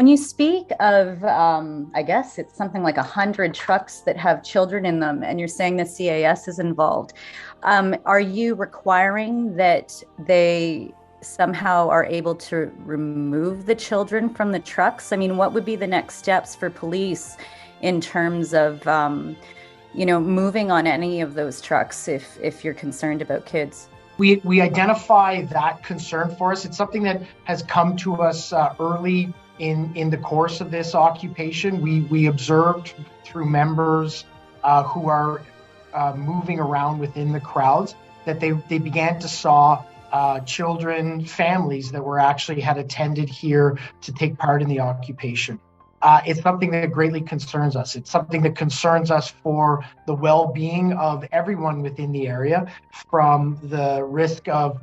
When you speak of, I guess it's something like 100 trucks that have children in them, and you're saying the CAS is involved, are you requiring that they somehow are able to remove the children from the trucks? I mean, what would be the next steps for police in terms of, moving on any of those trucks if you're concerned about kids? We identify that concern for us. It's something that has come to us early in the course of this occupation. We observed through members who are moving around within the crowds that they began to saw children, families that had attended here to take part in the occupation. It's something that greatly concerns us. It's something that concerns us for the well-being of everyone within the area, from the risk of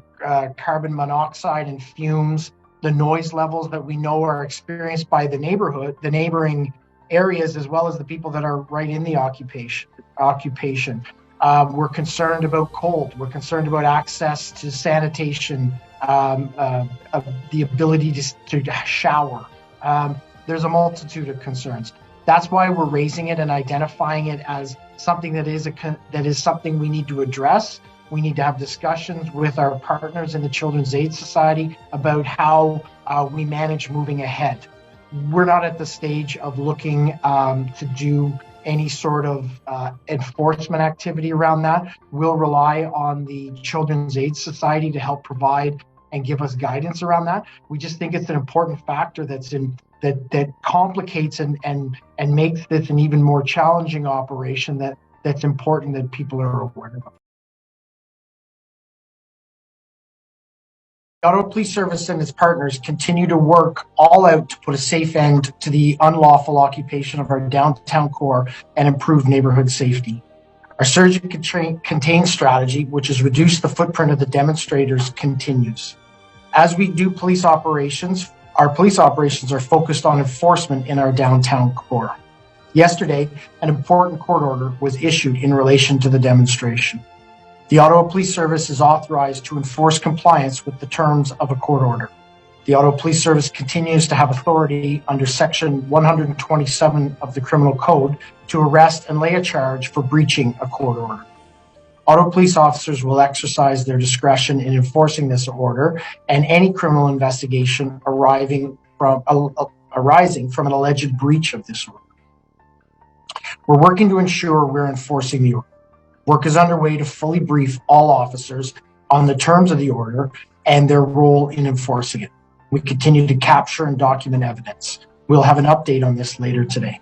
carbon monoxide and fumes, the noise levels that we know are experienced by the neighboring areas, as well as the people that are right in the occupation. We're concerned about cold. We're concerned about access to sanitation, the ability to shower. There's a multitude of concerns. That's why we're raising it and identifying it as something that is something we need to address. We need to have discussions with our partners in the Children's Aid Society about how we manage moving ahead. We're not at the stage of looking to do any sort of enforcement activity around that. We'll rely on the Children's Aid Society to help provide and give us guidance around that. We just think it's an important factor that complicates and makes this an even more challenging operation that's important that people are aware of. The Ottawa Police Service and its partners continue to work all out to put a safe end to the unlawful occupation of our downtown core and improve neighborhood safety. Our Surge and Contain strategy, which has reduced the footprint of the demonstrators, continues. As we do police operations, our police operations are focused on enforcement in our downtown core. Yesterday, an important court order was issued in relation to the demonstration. The Ottawa Police Service is authorized to enforce compliance with the terms of a court order. The Ottawa Police Service continues to have authority under Section 127 of the Criminal Code to arrest and lay a charge for breaching a court order. Ottawa police officers will exercise their discretion in enforcing this order and any criminal investigation arising from an alleged breach of this order. We're working to ensure we're enforcing the order. Work is underway to fully brief all officers on the terms of the order and their role in enforcing it. We continue to capture and document evidence. We'll have an update on this later today.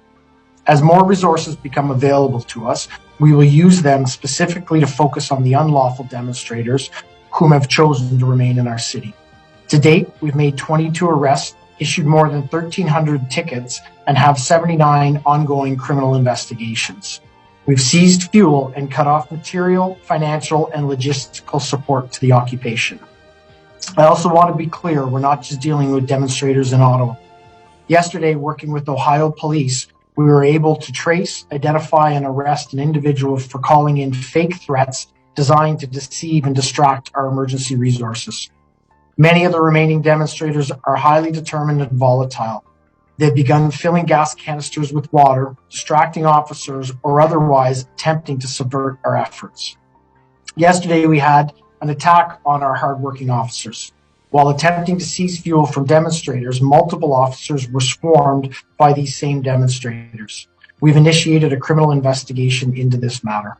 As more resources become available to us, we will use them specifically to focus on the unlawful demonstrators whom have chosen to remain in our city. To date, we've made 22 arrests, issued more than 1,300 tickets, and have 79 ongoing criminal investigations. We've seized fuel and cut off material, financial, and logistical support to the occupation. I also want to be clear, we're not just dealing with demonstrators in Ottawa. Yesterday, working with Ohio police, we were able to trace, identify, and arrest an individual for calling in fake threats designed to deceive and distract our emergency resources. Many of the remaining demonstrators are highly determined and volatile. They've begun filling gas canisters with water, distracting officers, or otherwise attempting to subvert our efforts. Yesterday, we had an attack on our hardworking officers. While attempting to seize fuel from demonstrators, multiple officers were swarmed by these same demonstrators. We've initiated a criminal investigation into this matter.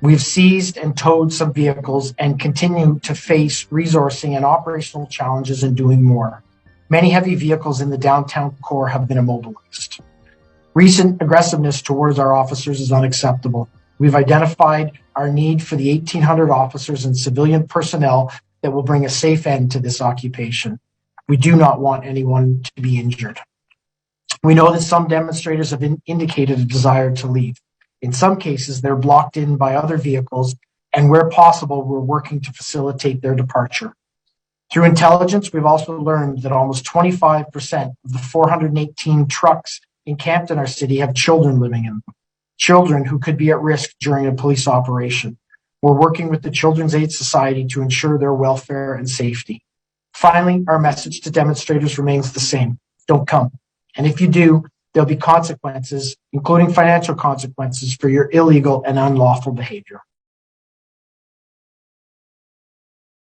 We've seized and towed some vehicles and continue to face resourcing and operational challenges in doing more. Many heavy vehicles in the downtown core have been immobilized. Recent aggressiveness towards our officers is unacceptable. We've identified our need for the 1,800 officers and civilian personnel that will bring a safe end to this occupation. We do not want anyone to be injured. We know that some demonstrators have indicated a desire to leave. In some cases, they're blocked in by other vehicles, and where possible, we're working to facilitate their departure. Through intelligence, we've also learned that almost 25% of the 418 trucks encamped in our city have children living in them, children who could be at risk during a police operation. We're working with the Children's Aid Society to ensure their welfare and safety. Finally, our message to demonstrators remains the same. Don't come. And if you do, there'll be consequences, including financial consequences for your illegal and unlawful behavior.